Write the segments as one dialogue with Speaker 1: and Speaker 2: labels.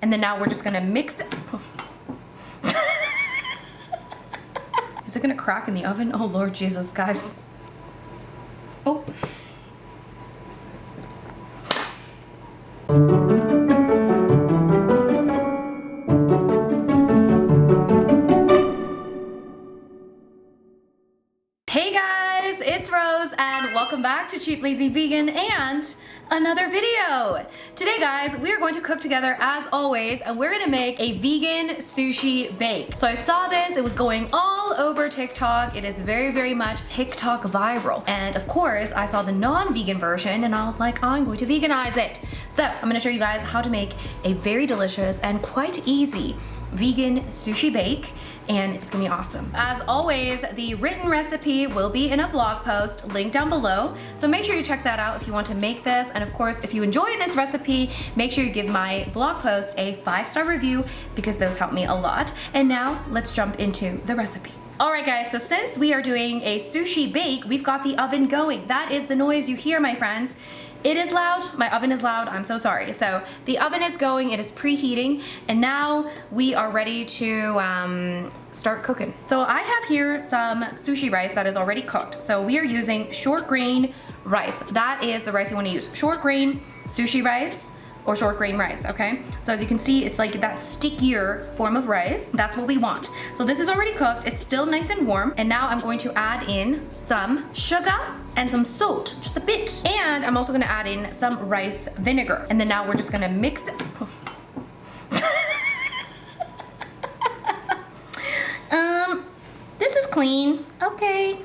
Speaker 1: And then now we're just gonna mix it. Oh. Is it gonna crack in the oven? Oh Lord Jesus, guys. Oh. Hey guys, it's Rose and welcome back to Cheap Lazy Vegan and another video. Today guys, we are going to cook together as always and we're gonna make a vegan sushi bake. So I saw this, it was going all over TikTok. It is very much TikTok viral. And of course, I saw the non-vegan version and I was like, I'm going to veganize it. So I'm gonna show you guys how to make a very delicious and quite easy vegan sushi bake, and it's gonna be awesome. As always, the written recipe will be in a blog post linked down below, so make sure you check that out if you want to make this. And of course, if you enjoy this recipe, make sure you give my blog post a 5-star review because those help me a lot. And now let's jump into the recipe. Alright guys, so since we are doing a sushi bake, we've got the oven going. That is the noise you hear, my friends. It is loud, my oven is loud, I'm so sorry. So the oven is going, it is preheating, and now we are ready to start cooking. So I have here some sushi rice that is already cooked. So we are using short grain rice. That is the rice you want to use. Short grain sushi rice or short grain rice, okay? So as you can see, it's like that stickier form of rice. That's what we want. So this is already cooked, it's still nice and warm. And now I'm going to add in some sugar and some salt, just a bit. And I'm also gonna add in some rice vinegar. And then now we're just gonna mix it. This is clean, okay.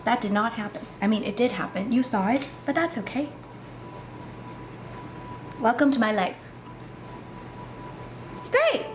Speaker 1: That did not happen. I mean, it did happen, you saw it, but that's okay. Welcome to my life. Great.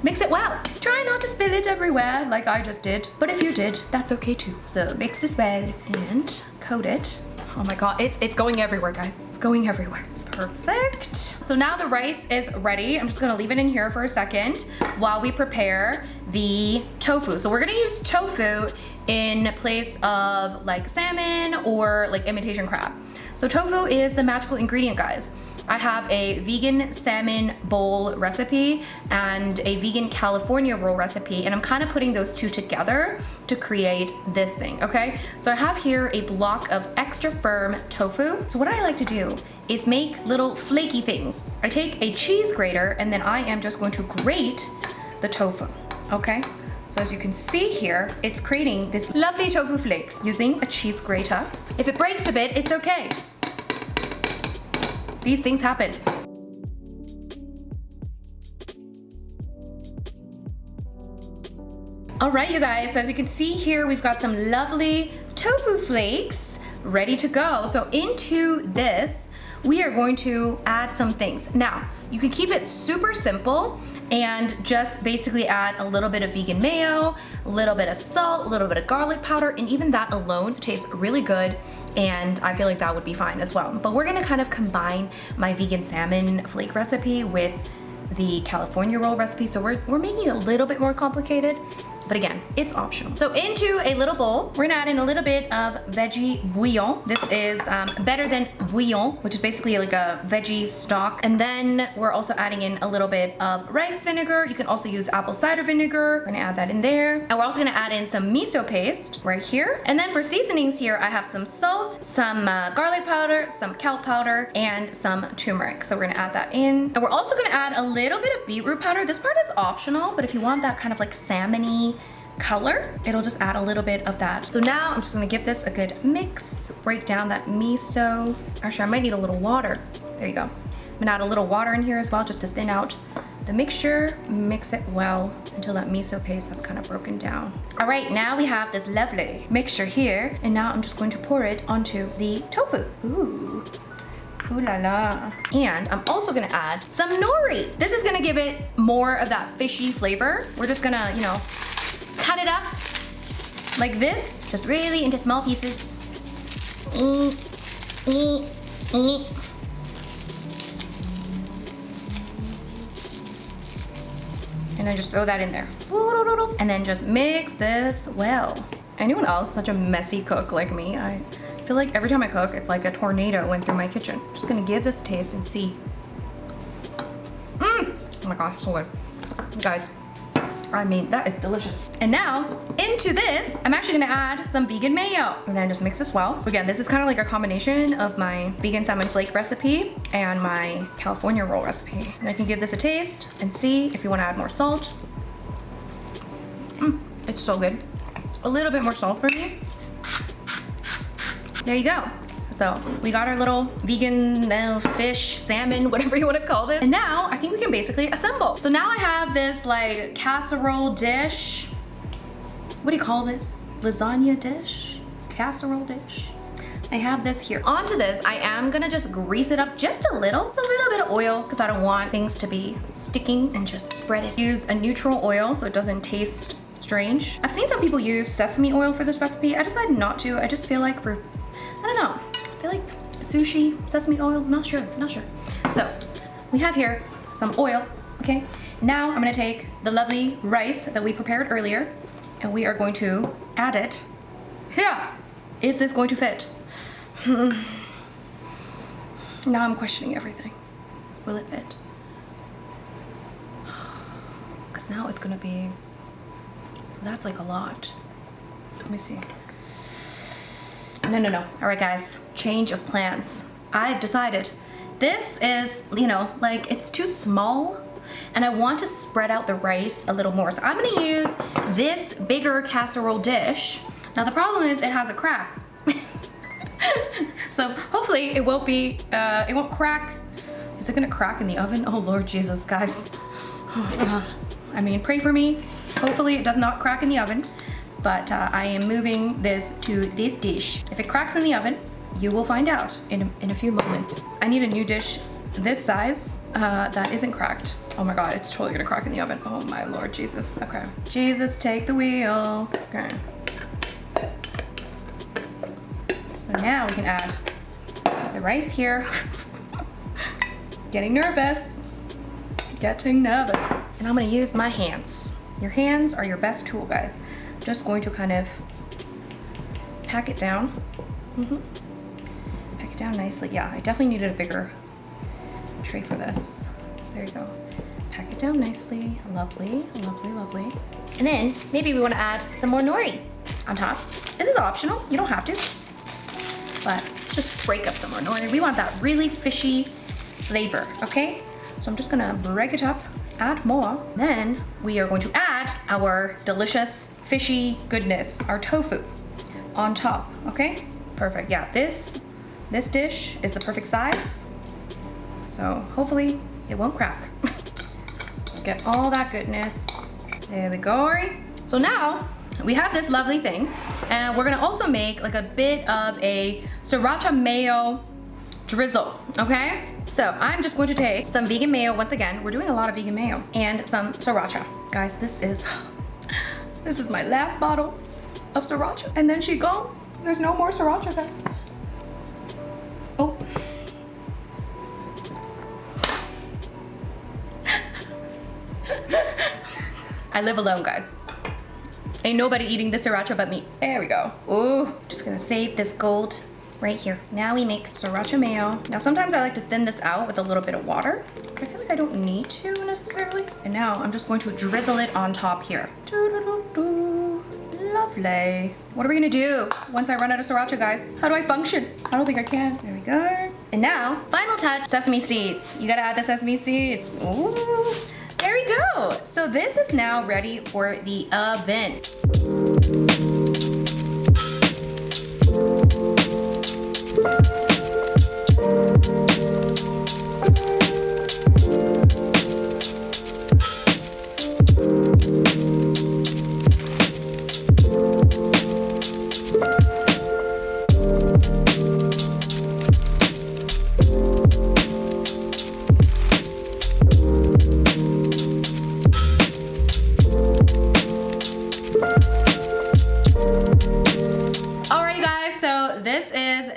Speaker 1: Mix it well. Try not to spill it everywhere like I just did, but if you did, that's okay too. So mix this well and coat it. Oh my God, it's going everywhere, guys. It's going everywhere. Perfect. So now the rice is ready. I'm just gonna leave it in here for a second while we prepare the tofu. So we're gonna use tofu in place of like salmon or like imitation crab. So tofu is the magical ingredient, guys. I have a vegan salmon bowl recipe and a vegan California roll recipe, and I'm kind of putting those two together to create this thing, okay? So I have here a block of extra firm tofu. So what I like to do is make little flaky things. I take a cheese grater and then I am just going to grate the tofu, okay? So as you can see here, it's creating this lovely tofu flakes using a cheese grater. If it breaks a bit, it's okay. These things happen. All right, you guys, so as you can see here, we've got some lovely tofu flakes ready to go. So into this, we are going to add some things. Now, you can keep it super simple and just basically add a little bit of vegan mayo, a little bit of salt, a little bit of garlic powder, and even that alone tastes really good. And I feel like that would be fine as well. But we're gonna kind of combine my vegan salmon flake recipe with the California roll recipe. So we're making it a little bit more complicated, but again, it's optional. So into a little bowl, we're gonna add in a little bit of veggie bouillon. This is better than bouillon, which is basically like a veggie stock. And then we're also adding in a little bit of rice vinegar. You can also use apple cider vinegar. We're gonna add that in there. And we're also gonna add in some miso paste right here. And then for seasonings here, I have some salt, some garlic powder, some kelp powder, and some turmeric. So we're gonna add that in. And we're also gonna add a little bit of beetroot powder. This part is optional, but if you want that kind of like salmon-y color, it'll just add a little bit of that. So now I'm just gonna give this a good mix, break down that miso. Actually, I might need a little water. There you go. I'm gonna add a little water in here as well just to thin out the mixture. Mix it well until that miso paste has kind of broken down. All right, now we have this lovely mixture here, and now I'm just going to pour it onto the tofu. Ooh. Ooh la la. And I'm also gonna add some nori. This is gonna give it more of that fishy flavor. We're just gonna, you know, cut it up like this, just really into small pieces. And then just throw that in there. And then just mix this well. Anyone else such a messy cook like me? I feel like every time I cook, it's like a tornado went through my kitchen. Just gonna give this a taste and see. Oh my gosh, so good. You guys, I mean, that is delicious. And now, into this, I'm actually gonna add some vegan mayo. And then just mix this well. Again, this is kind of like a combination of my vegan salmon flake recipe and my California roll recipe. And I can give this a taste and see if you wanna add more salt. It's so good. A little bit more salt for me. There you go. So we got our little vegan fish, salmon, whatever you want to call this. And now I think we can basically assemble. So now I have this like casserole dish. What do you call this? Lasagna dish? Casserole dish? I have this here. Onto this, I am gonna just grease it up just a little. It's a little bit of oil because I don't want things to be sticking, and just spread it. Use a neutral oil so it doesn't taste strange. I've seen some people use sesame oil for this recipe. I decided not to. I just feel like I don't know. I feel like sushi, sesame oil, not sure. So we have here some oil, okay? Now I'm gonna take the lovely rice that we prepared earlier and we are going to add it here. Is this going to fit? Now I'm questioning everything. Will it fit? Because now it's gonna be, that's like a lot. Let me see. No. All right, guys, change of plans. I've decided this is, you know, like it's too small and I want to spread out the rice a little more. So I'm gonna use this bigger casserole dish. Now the problem is it has a crack. So hopefully it won't be, it won't crack. Is it gonna crack in the oven? Oh Lord Jesus, guys. I mean, pray for me. Hopefully it does not crack in the oven. But I am moving this to this dish. If it cracks in the oven, you will find out in a few moments. I need a new dish this size that isn't cracked. Oh my God, it's totally gonna crack in the oven. Oh my Lord Jesus, okay. Jesus, take the wheel. Okay. So now we can add the rice here. Getting nervous. And I'm gonna use my hands. Your hands are your best tool, guys. Just going to kind of pack it down. Pack it down nicely. Yeah, I definitely needed a bigger tray for this. So there you go. Pack it down nicely. Lovely. And then maybe we want to add some more nori on top. This is optional. You don't have to. But let's just break up some more nori. We want that really fishy flavor, okay? So I'm just gonna break it up, add more. Then we are going to add our delicious fishy goodness, our tofu on top, okay? Perfect, yeah, this dish is the perfect size. So hopefully it won't crack. So get all that goodness. There we go. So now we have this lovely thing and we're gonna also make like a bit of a sriracha mayo drizzle, okay? So I'm just going to take some vegan mayo. Once again, we're doing a lot of vegan mayo and some sriracha. Guys, this is my last bottle of sriracha. And then she gone. There's no more sriracha, guys. Oh. I live alone, guys. Ain't nobody eating the sriracha but me. There we go. Ooh, just gonna save this gold right here. Now we make sriracha mayo. Now sometimes I like to thin this out with a little bit of water. I feel like I don't need to necessarily. And now I'm just going to drizzle it on top here. Lovely. What are we gonna do once I run out of sriracha, guys? How do I function? I don't think I can. There we go. And now, final touch, sesame seeds. You gotta add the sesame seeds. Ooh, there we go. So this is now ready for the oven.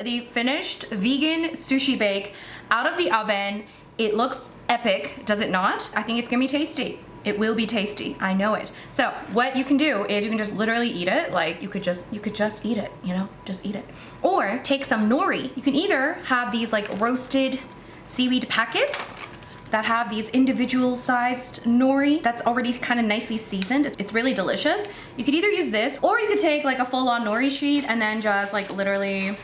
Speaker 1: The finished vegan sushi bake out of the oven. It looks epic, does it not? I think it's gonna be tasty. It will be tasty, I know it. So what you can do is you can just literally eat it. Like you could just eat it, you know, just eat it. Or take some nori. You can either have these like roasted seaweed packets that have these individual sized nori that's already kind of nicely seasoned. It's really delicious. You could either use this, or you could take like a full-on nori sheet and then just like literally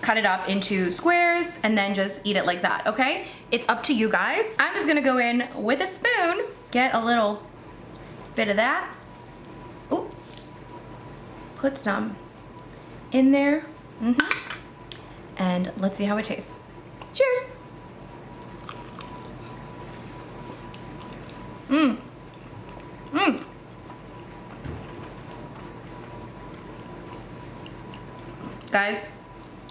Speaker 1: cut it up into squares and then just eat it like that, okay? It's up to you guys. I'm just gonna go in with a spoon, get a little bit of that. Ooh. Put some in there. And let's see how it tastes. Cheers. Guys,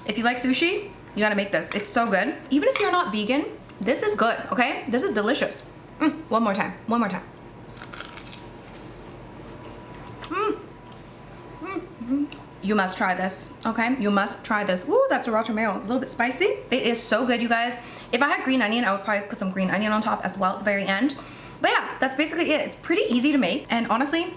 Speaker 1: if you like sushi, you gotta make this. It's so good. Even if you're not vegan, this is good, okay? This is delicious. One more time, one more time. You must try this, okay? You must try this. Ooh, that's sriracha mayo, a little bit spicy. It is so good, you guys. If I had green onion, I would probably put some green onion on top as well at the very end. But yeah, that's basically it. It's pretty easy to make, and honestly,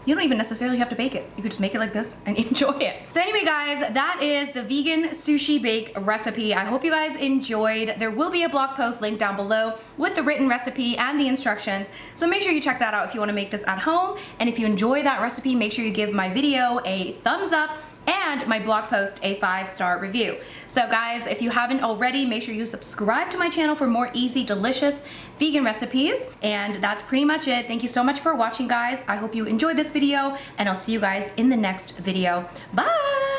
Speaker 1: you don't even necessarily have to bake it. You could just make it like this and enjoy it. So anyway, guys, that is the vegan sushi bake recipe. I hope you guys enjoyed. There will be a blog post linked down below with the written recipe and the instructions. So make sure you check that out if you wanna make this at home. And if you enjoy that recipe, make sure you give my video a thumbs up and my blog post a 5-star review. So guys, if you haven't already, make sure you subscribe to my channel for more easy, delicious vegan recipes. And that's pretty much it. Thank you so much for watching, guys. I hope you enjoyed this video, and I'll see you guys in the next video. Bye!